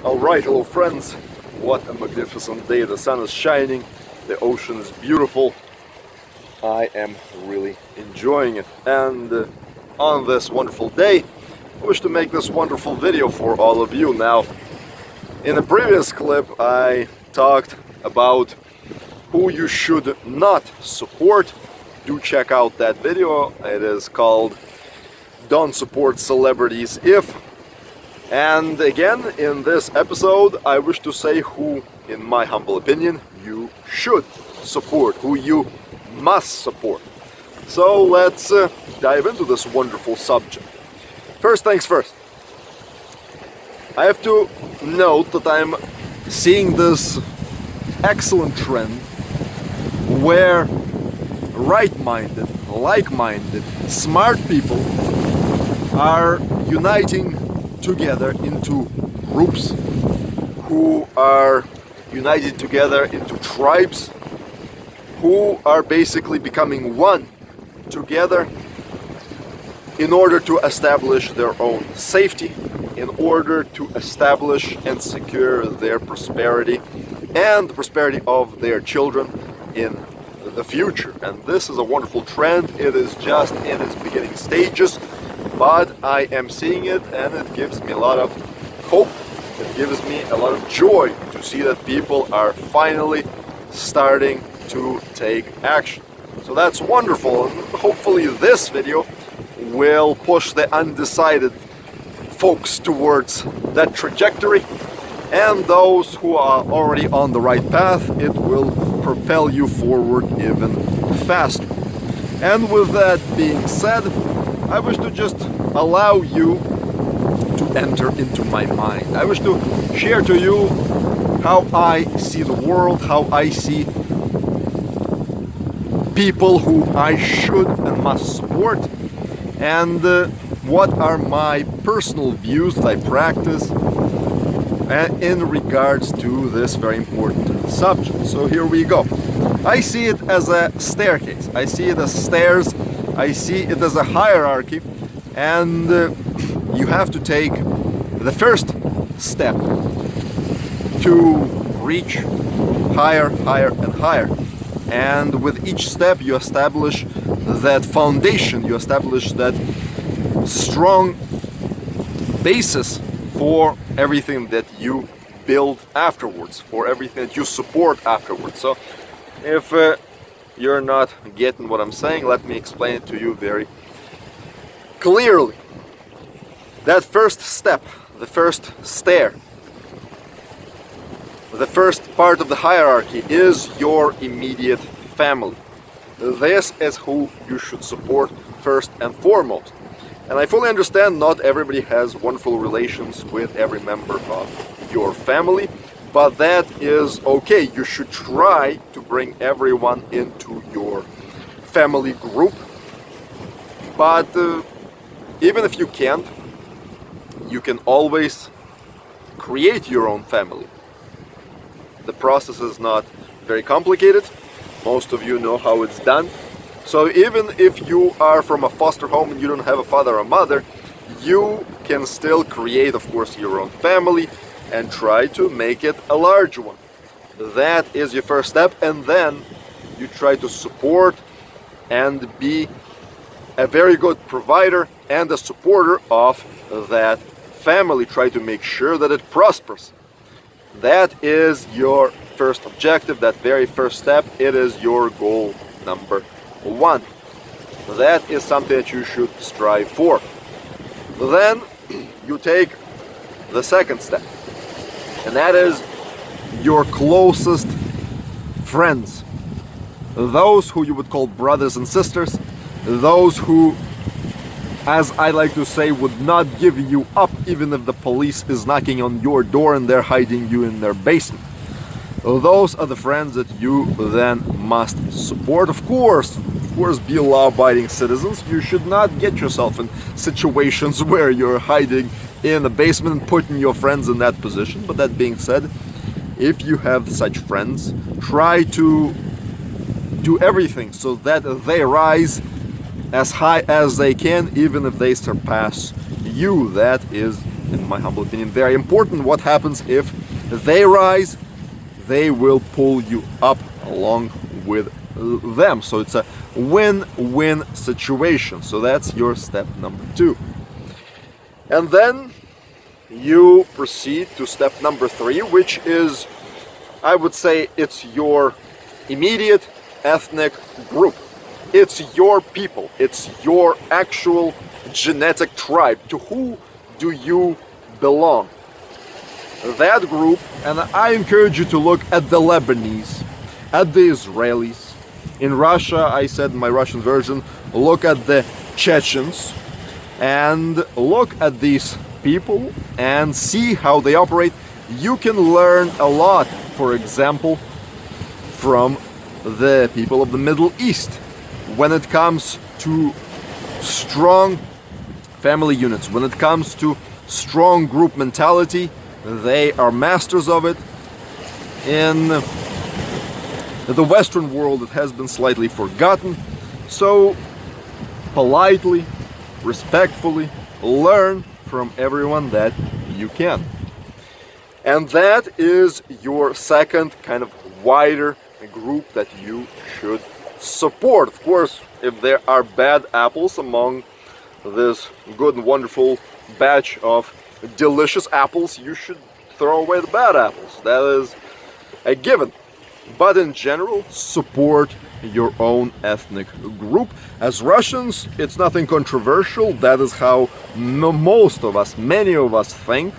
Alright, hello friends, what a magnificent day. The sun is shining, the ocean is beautiful. I am really enjoying it, and on this wonderful day I wish to make this wonderful video for all of you. Now, in a previous clip I talked about who you should not support. Do check out that video. It is called Don't Support Celebrities If. And again, in this episode, I wish to say who, in my humble opinion, you should support, who you must support. So let's dive into this wonderful subject. First things first, I have to note that I'm seeing this excellent trend where right-minded, like-minded, smart people are uniting together into groups, who are united together into tribes, who are basically becoming one together in order to establish their own safety, in order to establish and secure their prosperity and the prosperity of their children in the future. And this is a wonderful trend. It is just in its beginning stages, but I am seeing it, and it gives me a lot of hope. It gives me a lot of joy to see that people are finally starting to take action. So that's wonderful, and hopefully this video will push the undecided folks towards that trajectory, and those who are already on the right path, it will propel you forward even faster. And with that being said, I wish to just allow you to enter into my mind. I wish to share to you how I see the world, how I see people who I should and must support, and what are my personal views that I practice in regards to this very important subject. So here we go. I see it as a staircase. I see it as stairs. I see it as a hierarchy, and you have to take the first step to reach higher, higher, and higher. And with each step you establish that foundation, you establish that strong basis for everything that you build afterwards, for everything that you support afterwards. So if you're not getting what I'm saying, let me explain it to you very clearly. That first step, the first stair, the first part of the hierarchy is your immediate family. This is who you should support first and foremost. And I fully understand not everybody has wonderful relations with every member of your family, but that is okay. You should try to bring everyone into your family group. But even if you can't, you can always create your own family. The process is not very complicated. Most of you know how it's done. So even if you are from a foster home and you don't have a father or mother, you can still create, of course, your own family and try to make it a large one. That is your first step, and then you try to support and be a very good provider and a supporter of that family. Try to make sure that it prospers. That is your first objective, that very first step. It is your goal number one. That is something that you should strive for. Then you take the second step, and that is your closest friends, those who you would call brothers and sisters, those who, as I like to say, would not give you up even if the police is knocking on your door and they're hiding you in their basement. Those are the friends that you then must support. Of course, be law-abiding citizens. You should not get yourself in situations where you're hiding in the basement and putting your friends in that position. But that being said, if you have such friends, try to do everything so that they rise as high as they can, even if they surpass you. That is in my humble opinion, very important. What happens if they rise? They will pull you up along with them. So it's a win-win situation. So that's your step number 2. And then you proceed to step number 3, which is, I would say, it's your immediate ethnic group. It's your people. It's your actual genetic tribe. To who do you belong? That group, and I encourage you to look at the Lebanese, at the Israelis. In Russia, I said in my Russian version, look at the Chechens and look at these people and see how they operate. You can learn a lot, for example, from the people of the Middle East when it comes to strong family units, when it comes to strong group mentality. They are masters of it. In the Western world, it has been slightly forgotten. So politely, respectfully learn from everyone that you can. And that is your second kind of wider group that you should support. Of course, if there are bad apples among this good and wonderful batch of delicious apples, you should throw away the bad apples. That is a given. But in general, support your own ethnic group. As Russians, it's nothing controversial. That is how most of us, many of us think.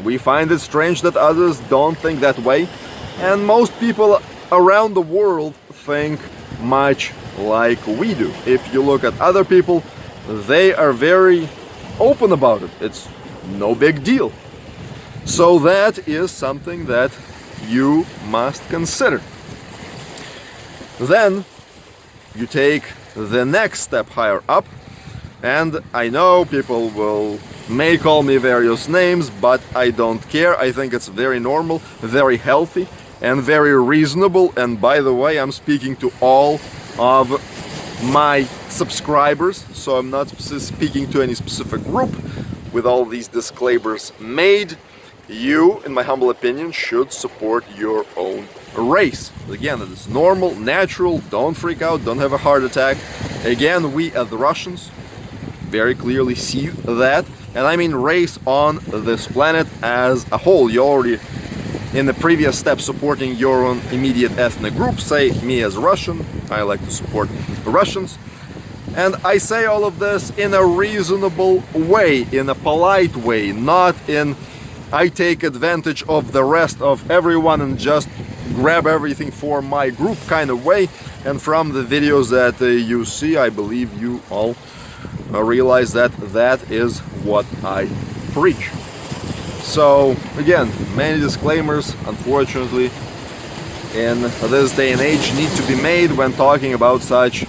We find it strange that others don't think that way. And most people around the world think much like we do. If you look at other people, they are very open about it. It's no big deal. So that is something that you must consider. Then you take the next step higher up, and I know people may call me various names, but I don't care. I think it's very normal, very healthy, and very reasonable. And by the way, I'm speaking to all of my subscribers, so I'm not speaking to any specific group. With all these disclaimers made, you, in my humble opinion, should support your own race. Again, it is normal, natural, don't freak out, don't have a heart attack. Again, we as the Russians very clearly see that, and I mean race on this planet as a whole. You already, in the previous step, supporting your own immediate ethnic group. Say, me as a Russian, I like to support the Russians. And I say all of this in a reasonable way, in a polite way, not in I take advantage of the rest of everyone and just grab everything for my group kind of way. And from the videos that you see, I believe you all realize that that is what I preach. So again, many disclaimers, unfortunately, in this day and age need to be made when talking about such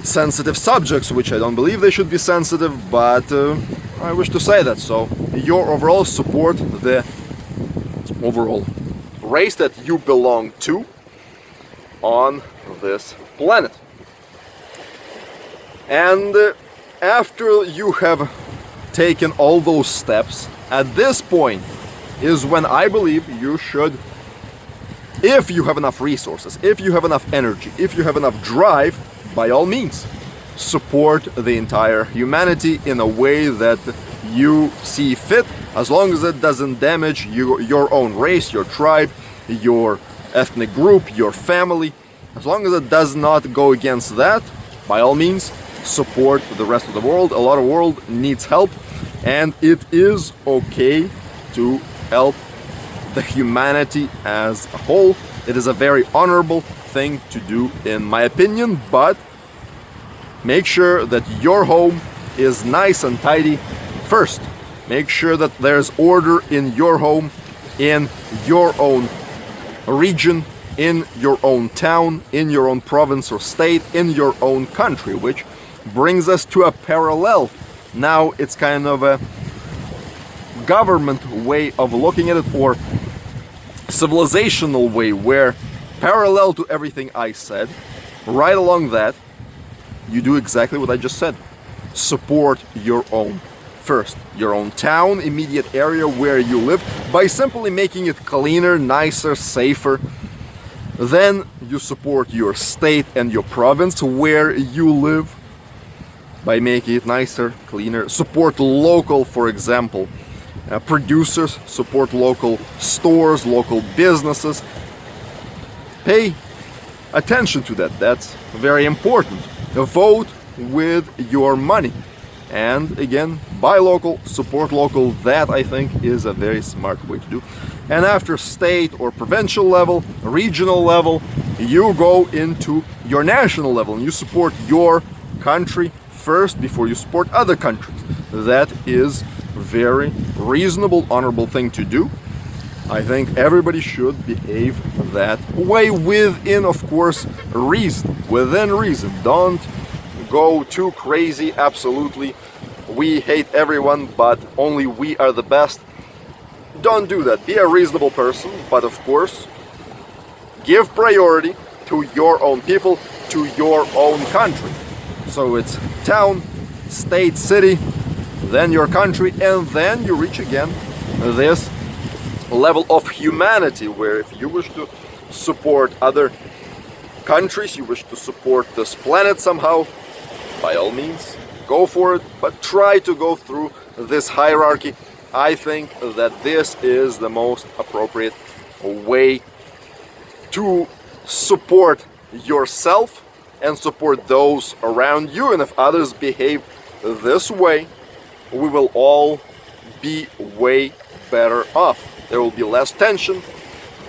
sensitive subjects, which I don't believe they should be sensitive, but I wish to say that. So your overall support the overall race that you belong to on this planet. And after you have taken all those steps, at this point is when I believe you should, if you have enough resources, if you have enough energy, if you have enough drive, by all means, support the entire humanity in a way that you see fit, as long as it doesn't damage your own race, your tribe, your ethnic group, your family. As long as it does not go against that, by all means, support the rest of the world. A lot of world needs help, and it is okay to help the humanity as a whole. It is a very honorable thing to do, in my opinion, but make sure that your home is nice and tidy first. Make sure that there's order in your home, in your own region, in your own town, in your own province or state, in your own country, which brings us to a parallel. Now it's kind of a government way of looking at it, or civilizational way, where parallel to everything I said, right along that, you do exactly what I just said. Support your own first your own town, immediate area where you live, by simply making it cleaner, nicer, safer. Then you support your state and your province where you live by making it nicer, cleaner. Support local, for example, producers, support local stores, local businesses. Pay attention to that. That's very important. Vote with your money. And again, buy local, support local. That, I think, is a very smart way to do. And after state or provincial level, regional level, you go into your national level and you support your country first before you support other countries. That is very reasonable, honorable thing to do. I think everybody should behave that way within, of course, reason. Within reason. Don't go too crazy, absolutely. We hate everyone, but only we are the best. Don't do that. Be a reasonable person, but of course, give priority to your own people, to your own country. So it's town, state, city, then your country, and then you reach again this level of humanity where if you wish to support other countries, you wish to support this planet somehow, by all means, go for it, but try to go through this hierarchy. I think that this is the most appropriate way to support yourself and support those around you. And if others behave this way, we will all be way better off. There will be less tension,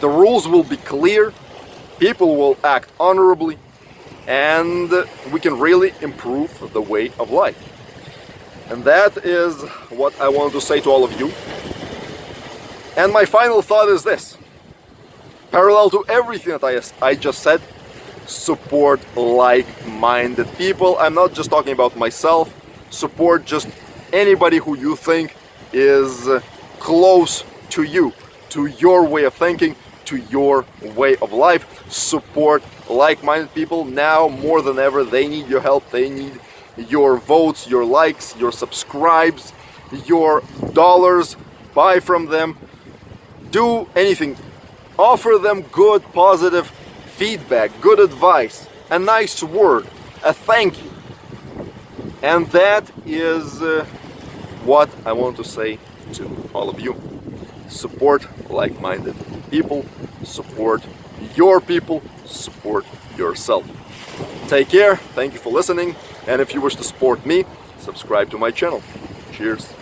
the rules will be clear, people will act honorably, and we can really improve the way of life. And that is what I want to say to all of you. And my final thought is this. Parallel to everything that I just said, support like-minded people. I'm not just talking about myself. Support just anybody who you think is close to you, to your way of thinking, to your way of life. Support like-minded people. Now more than ever, they need your help. They need your votes, your likes, your subscribes, your dollars. Buy from them. Do anything. Offer them good, positive feedback, good advice, a nice word, a thank you. And that is what I want to say to all of you. Support like-minded people, support your people, support yourself. Take care, thank you for listening, and if you wish to support me, subscribe to my channel. Cheers.